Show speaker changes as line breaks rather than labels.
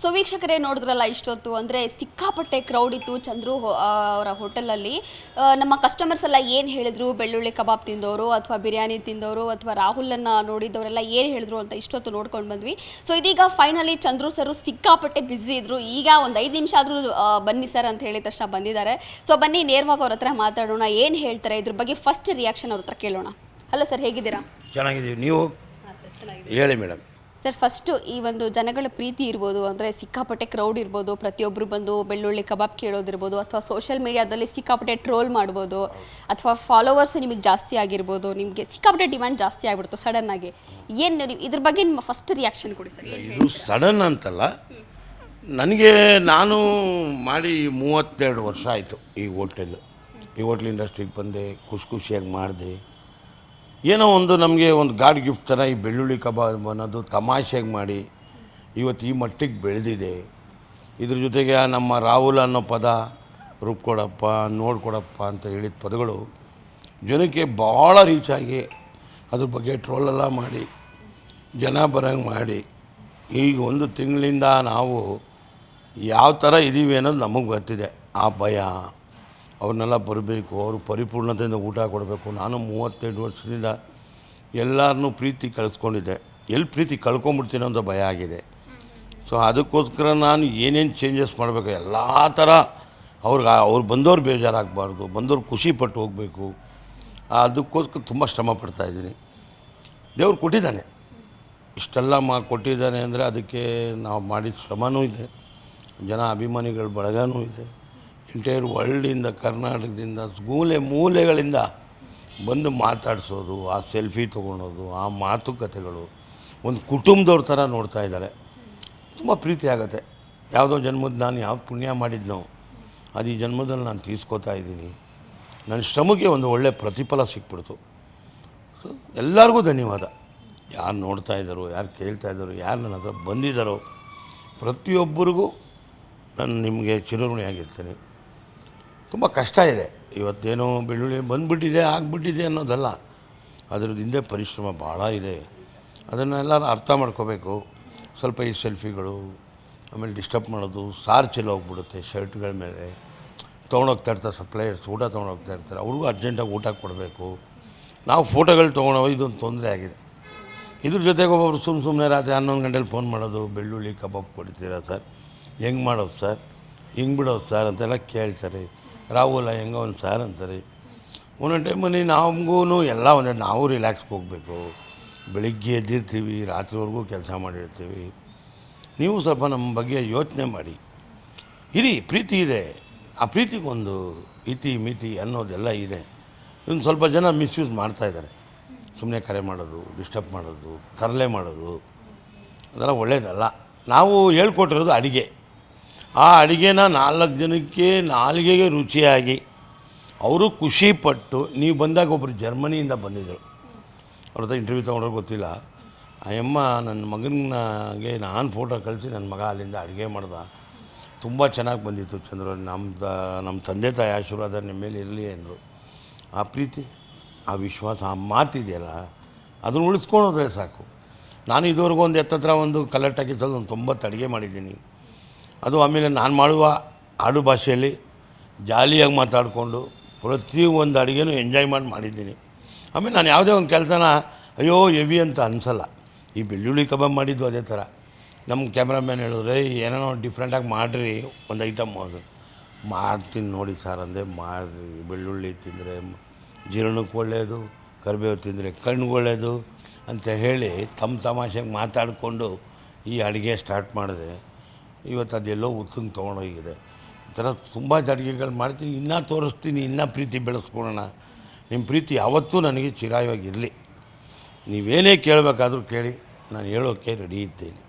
So ವೀಕ್ಷಕರೇ ನೋಡಿದ್ರಲ್ಲ ಇಷ್ಟೊತ್ತು ಅಂದರೆ ಸಿಕ್ಕಾಪಟ್ಟೆ ಕ್ರೌಡ್ ಇತ್ತು ಚಂದ್ರು ಅವರ ಹೋಟೆಲಲ್ಲಿ. ನಮ್ಮ ಕಸ್ಟಮರ್ಸ್ ಎಲ್ಲ ಏನು ಹೇಳಿದ್ರು, ಬೆಳ್ಳುಳ್ಳಿ ಕಬಾಬ್ ತಿಂದವರು ಅಥವಾ ಬಿರಿಯಾನಿ ತಿಂದವರು ಅಥವಾ ರಾಹುಲನ್ನು ನೋಡಿದವರೆಲ್ಲ ಏನು ಹೇಳಿದ್ರು ಅಂತ ಇಷ್ಟೊತ್ತು ನೋಡ್ಕೊಂಡು ಬಂದ್ವಿ. ಸೊ ಇದೀಗ ಫೈನಲಿ ಚಂದ್ರು ಸರ್ ಸಿಕ್ಕಾಪಟ್ಟೆ ಬ್ಯುಸಿ ಇದ್ರು. ಈಗ ಒಂದು 5 ನಿಮಿಷ ಆದರೂ ಬನ್ನಿ ಸರ್ ಅಂತ ಹೇಳಿದ ತಕ್ಷಣ ಬಂದಿದ್ದಾರೆ. ಸೊ ಬನ್ನಿ ನೇರವಾಗಿ ಅವ್ರ ಹತ್ರ ಮಾತಾಡೋಣ, ಏನು ಹೇಳ್ತಾರೆ ಇದ್ರ ಬಗ್ಗೆ ಫಸ್ಟ್ ರಿಯಾಕ್ಷನ್ ಅವ್ರ ಹತ್ರ ಕೇಳೋಣ. ಹಲೋ ಸರ್, ಹೇಗಿದ್ದೀರಾ?
ಚೆನ್ನಾಗಿದ್ದೀವಿ, ನೀವು ಹೇಳಿ ಮೇಡಮ್.
ಸರ್, ಫಸ್ಟು ಈ ಒಂದು ಜನಗಳ ಪ್ರೀತಿ ಇರ್ಬೋದು, ಅಂದರೆ ಸಿಕ್ಕಾಪಟ್ಟೆ ಕ್ರೌಡ್ ಇರ್ಬೋದು, ಪ್ರತಿಯೊಬ್ಬರು ಬಂದು ಬೆಳ್ಳುಳ್ಳಿ ಕಬಾಬ್ ಕೇಳೋದಿರ್ಬೋದು, ಅಥವಾ ಸೋಷಿಯಲ್ ಮೀಡಿಯಾದಲ್ಲಿ ಸಿಕ್ಕಾಪಟ್ಟೆ ಟ್ರೋಲ್ ಮಾಡ್ಬೋದು, ಅಥವಾ ಫಾಲೋವರ್ಸ್ ನಿಮಗೆ ಜಾಸ್ತಿ ಆಗಿರ್ಬೋದು, ನಿಮಗೆ ಸಿಕ್ಕಾಪಟ್ಟೆ ಡಿಮ್ಯಾಂಡ್ ಜಾಸ್ತಿ ಆಗಿಬಿಡ್ತು ಸಡನ್ನಾಗಿ. ಏನು ನೀವು ಇದ್ರ ಬಗ್ಗೆ ನಿಮ್ಮ ಫಸ್ಟ್ ರಿಯಾಕ್ಷನ್ ಕೊಡಿ ಸರ್.
ಇದು ಸಡನ್ ಅಂತಲ್ಲ, ನನಗೆ ನಾನು ಮಾಡಿ 32 ವರ್ಷ ಆಯಿತು ಈ ಹೋಟ್ಲ್ ಇಂಡಸ್ಟ್ರಿಗೆ ಬಂದೆ, ಖುಷಿಯಾಗಿ ಮಾಡಿದೆ. ಏನೋ ಒಂದು ನಮಗೆ ಒಂದು ಗಾಡ್ ಗಿಫ್ಟ್ ಥರ ಈ ಬೆಳ್ಳುಳ್ಳಿ ಕಬಾಬ್ ಅನ್ನೋದು ತಮಾಷೆಗೆ ಮಾಡಿ ಇವತ್ತು ಈ ಮಟ್ಟಿಗೆ ಬೆಳೆದಿದೆ. ಇದ್ರ ಜೊತೆಗೆ ನಮ್ಮ ರಾಹುಲ್ ಅನ್ನೋ ಪದ, ರುಬ್ಕೊಡಪ್ಪ ನೋಡ್ಕೊಡಪ್ಪ ಅಂತ ಹೇಳಿದ ಪದಗಳು ಜನಕ್ಕೆ ಭಾಳ ರೀಚಾಗಿ ಅದ್ರ ಬಗ್ಗೆ ಟ್ರೋಲೆಲ್ಲ ಮಾಡಿ ಜನ ಬರೋಂಗೆ ಮಾಡಿ ಈಗ 1 ತಿಂಗಳಿಂದ ನಾವು ಯಾವ ಥರ ಇದ್ದೀವಿ ಅನ್ನೋದು ನಮಗೆ ಗೊತ್ತಿದೆ. ಆ ಭಯ, ಅವ್ರನ್ನೆಲ್ಲ ಬರಬೇಕು, ಅವರು ಪರಿಪೂರ್ಣತೆಯಿಂದ ಊಟ ಕೊಡಬೇಕು. ನಾನು 38 ವರ್ಷದಿಂದ ಎಲ್ಲರನ್ನೂ ಪ್ರೀತಿ ಕಳಿಸ್ಕೊಂಡಿದ್ದೆ, ಎಲ್ಲಿ ಪ್ರೀತಿ ಕಳ್ಕೊಂಬಿಡ್ತೀನಿ ಅಂತ ಭಯ ಆಗಿದೆ. ಸೊ ಅದಕ್ಕೋಸ್ಕರ ನಾನು ಏನೇನು ಚೇಂಜಸ್ ಮಾಡಬೇಕು, ಎಲ್ಲ ಥರ ಅವ್ರು ಬಂದವ್ರು ಬೇಜಾರಾಗಬಾರ್ದು, ಬಂದವ್ರು ಖುಷಿಪಟ್ಟು ಹೋಗಬೇಕು. ಅದಕ್ಕೋಸ್ಕರ ತುಂಬ ಶ್ರಮ ಪಡ್ತಾಯಿದ್ದೀನಿ. ದೇವ್ರು ಕೊಟ್ಟಿದ್ದಾನೆ, ಇಷ್ಟೆಲ್ಲ ಕೊಟ್ಟಿದ್ದಾನೆ ಅಂದರೆ ಅದಕ್ಕೆ ನಾವು ಮಾಡಿದ ಶ್ರಮವೂ ಇದೆ, ಜನ ಅಭಿಮಾನಿಗಳ ಬಳಗನೂ ಇದೆ. ಎಂಟೈರ್ ವರ್ಲ್ಡಿಂದ, ಕರ್ನಾಟಕದಿಂದ, ಮೂಲೆಗಳಿಂದ ಬಂದು ಮಾತಾಡಿಸೋದು, ಆ ಸೆಲ್ಫಿ ತೊಗೊಳೋದು, ಆ ಮಾತುಕತೆಗಳು ಒಂದು ಕುಟುಂಬದವ್ರ ಥರ ನೋಡ್ತಾ ಇದ್ದಾರೆ. ತುಂಬ ಪ್ರೀತಿ ಆಗುತ್ತೆ. ಯಾವುದೋ ಜನ್ಮದ ನಾನು ಯಾವ ಪುಣ್ಯ ಮಾಡಿದ್ನೋ ಅದು ಈ ಜನ್ಮದಲ್ಲಿ ನಾನು ತೀರ್ಸ್ಕೊತಾ ಇದ್ದೀನಿ. ನನ್ನ ಶ್ರಮಕ್ಕೆ ಒಂದು ಒಳ್ಳೆಯ ಪ್ರತಿಫಲ ಸಿಕ್ಬಿಡ್ತು. ಸೊ ಎಲ್ಲರಿಗೂ ಧನ್ಯವಾದ. ಯಾರು ನೋಡ್ತಾ ಇದ್ದಾರೋ, ಯಾರು ಕೇಳ್ತಾ ಇದ್ದಾರೋ, ಯಾರು ನನ್ನ ಹತ್ರ ಬಂದಿದ್ದಾರೋ ಪ್ರತಿಯೊಬ್ಬರಿಗೂ ನಾನು ನಿಮಗೆ ಚಿರಋಣಿಯಾಗಿರ್ತೀನಿ. ತುಂಬ ಕಷ್ಟ ಇದೆ. ಇವತ್ತೇನೋ ಬೆಳ್ಳುಳ್ಳಿ ಬಂದುಬಿಟ್ಟಿದೆ, ಆಗಿಬಿಟ್ಟಿದೆ ಅನ್ನೋದಲ್ಲ, ಅದ್ರದ್ದು ಹಿಂದೆ ಪರಿಶ್ರಮ ಭಾಳ ಇದೆ. ಅದನ್ನೆಲ್ಲರೂ ಅರ್ಥ ಮಾಡ್ಕೋಬೇಕು. ಸ್ವಲ್ಪ ಈ ಸೆಲ್ಫಿಗಳು, ಆಮೇಲೆ ಡಿಸ್ಟರ್ಬ್ ಮಾಡೋದು, ಸಾರು ಚೆಲ್ಲೋಗ್ಬಿಡುತ್ತೆ ಶರ್ಟ್ಗಳ ಮೇಲೆ. ತೊಗೊಂಡೋಗ್ತಾ ಇರ್ತಾರೆ ಸಪ್ಲೈಯರ್ಸ್, ಊಟ ತೊಗೊಂಡೋಗ್ತಾ ಇರ್ತಾರೆ, ಅವ್ರಿಗೂ ಅರ್ಜೆಂಟಾಗಿ ಊಟ ಕೊಡಬೇಕು. ನಾವು ಫೋಟೋಗಳು ತೊಗೊಂಡೋಗಿ ಇದೊಂದು ತೊಂದರೆ ಆಗಿದೆ. ಇದ್ರ ಜೊತೆಗೆ ಒಬ್ಬೊಬ್ರು ಸುಮ್ಮನೆ ರಾತ್ರಿ 11 ಗಂಟೆಲಿ ಫೋನ್ ಮಾಡೋದು, ಬೆಳ್ಳುಳ್ಳಿ ಕಬಾಬ್ ಕೊಡ್ತೀರಾ ಸರ್, ಹೆಂಗೆ ಮಾಡೋದು ಸರ್, ಹಿಂಗೆ ಬಿಡೋದು ಸರ್ ಅಂತೆಲ್ಲ ಕೇಳ್ತಾರೆ. ರಾಹುಲ ಹೆಂಗೋ ಒಂದು ಸಾರ್ ಅಂತಾರೆ. ಒಂದೊಂದು ಟೈಮಲ್ಲಿ ನಮಗೂ ಎಲ್ಲ ಒಂದೇ, ನಾವು ರಿಲ್ಯಾಕ್ಸ್ಗೆ ಹೋಗಬೇಕು. ಬೆಳಿಗ್ಗೆ ಎದ್ದಿರ್ತೀವಿ, ರಾತ್ರಿವರೆಗೂ ಕೆಲಸ ಮಾಡಿರ್ತೀವಿ. ನೀವು ಸ್ವಲ್ಪ ನಮ್ಮ ಬಗ್ಗೆ ಯೋಚನೆ ಮಾಡಿ ಇರಿ. ಪ್ರೀತಿ ಇದೆ, ಆ ಪ್ರೀತಿಗೊಂದು ಇತಿ ಮಿತಿ ಅನ್ನೋದೆಲ್ಲ ಇದೆ. ಇನ್ನು ಸ್ವಲ್ಪ ಜನ ಮಿಸ್ಯೂಸ್ ಮಾಡ್ತಾಯಿದ್ದಾರೆ. ಸುಮ್ಮನೆ ಕರೆ ಮಾಡೋದು, ಡಿಸ್ಟರ್ಬ್ ಮಾಡೋದು, ತರಲೆ ಮಾಡೋದು, ಅದೆಲ್ಲ ಒಳ್ಳೆಯದಲ್ಲ. ನಾವು ಹೇಳ್ಕೊಟ್ಟಿರೋದು ಅಡುಗೆ. ಆ ಅಡುಗೆನ 4 ಜನಕ್ಕೆ ನಾಲಿಗೆಗೆ ರುಚಿಯಾಗಿ ಅವರು ಖುಷಿಪಟ್ಟು. ನೀವು ಬಂದಾಗ ಒಬ್ಬರು ಜರ್ಮನಿಯಿಂದ ಬಂದಿದ್ದರು, ಅವ್ರ ಹತ್ರ ಇಂಟರ್ವ್ಯೂ ತೊಗೊಂಡ್ರೆ ಗೊತ್ತಿಲ್ಲ. ಆ ಅಮ್ಮ ನನ್ನ ಮಗನಿಗೆ ನಾನು ಫೋಟೋ ಕಳಿಸಿ ನನ್ನ ಮಗ ಅಲ್ಲಿಂದ ಅಡುಗೆ ಮಾಡ್ದ. ತುಂಬ ಚೆನ್ನಾಗಿ ಬಂದಿತ್ತು ಚಂದ್ರು, ನಮ್ಮ ತಂದೆ ತಾಯಿ ಆಶೀರ್ವಾದ ನಿಮ್ಮ ಮೇಲೆ ಇರಲಿ ಅಂದರು. ಆ ಪ್ರೀತಿ, ಆ ವಿಶ್ವಾಸ, ಆ ಮಾತಿದೆಯಲ್ಲ, ಅದನ್ನು ಉಳಿಸ್ಕೊಂಡೋದ್ರೆ ಸಾಕು. ನಾನು ಇದುವರೆಗೂ ಒಂದು ಎತ್ತತ್ರ ಒಂದು ಕಲೆಕ್ಟಾಗಿ ಒಂದು 90 ಅಡುಗೆ ಮಾಡಿದ್ದೀನಿ. ಅದು ಆಮೇಲೆ ನಾನು ಮಾಡುವ ಆಡು ಭಾಷೆಯಲ್ಲಿ ಜಾಲಿಯಾಗಿ ಮಾತಾಡಿಕೊಂಡು ಪ್ರತಿಯೊಂದು ಅಡುಗೆನೂ ಎಂಜಾಯ್ ಮಾಡಿದ್ದೀನಿ. ಆಮೇಲೆ ನಾನು ಯಾವುದೇ ಒಂದು ಕೆಲಸನ ಅಯ್ಯೋ ಹೆವಿ ಅಂತ ಅನಿಸಲ್ಲ. ಈ ಬೆಳ್ಳುಳ್ಳಿ ಕಬಾಬ್ ಮಾಡಿದ್ದು ಅದೇ ಥರ. ನಮ್ಮ ಕ್ಯಾಮ್ರಾಮ್ಯಾನ್ ಹೇಳಿದ್ರೆ ಏನೇನೋ ಡಿಫ್ರೆಂಟಾಗಿ ಮಾಡಿರಿ ಒಂದು ಐಟಮ್, ಅದು ಮಾಡ್ತೀನಿ ನೋಡಿ ಸರ್ ಅಂದೆ. ಮಾಡಿರಿ, ಬೆಳ್ಳುಳ್ಳಿ ತಿಂದರೆ ಜೀರ್ಣಕ್ಕೆ ಒಳ್ಳೆಯದು, ಕರಿಬೇವು ತಿಂದರೆ ಕಣ್ಣಿಗೆ ಒಳ್ಳೆಯದು ಅಂತ ಹೇಳಿ ತಮಾಷೆಗೆ ಮಾತಾಡಿಕೊಂಡು ಈ ಅಡುಗೆ ಸ್ಟಾರ್ಟ್ ಮಾಡಿದೆ. ಇವತ್ತು ಅದೆಲ್ಲೋ ಉತ್ತಂಗೆ ತೊಗೊಂಡೋಗಿದೆ. ಈ ಥರ ತುಂಬ ಅಡುಗೆಗಳು ಮಾಡ್ತೀನಿ, ಇನ್ನೂ ತೋರಿಸ್ತೀನಿ, ಇನ್ನೂ ಪ್ರೀತಿ ಬೆಳೆಸ್ಕೊಳ್ಳೋಣ. ನಿಮ್ಮ ಪ್ರೀತಿ ಯಾವತ್ತೂ ನನಗೆ ಚಿರಾಯವಾಗಿರಲಿ. ನೀವೇನೇ ಕೇಳಬೇಕಾದ್ರೂ ಕೇಳಿ, ನಾನು ಹೇಳೋಕ್ಕೆ ರೆಡಿ ಇದ್ದೇನೆ.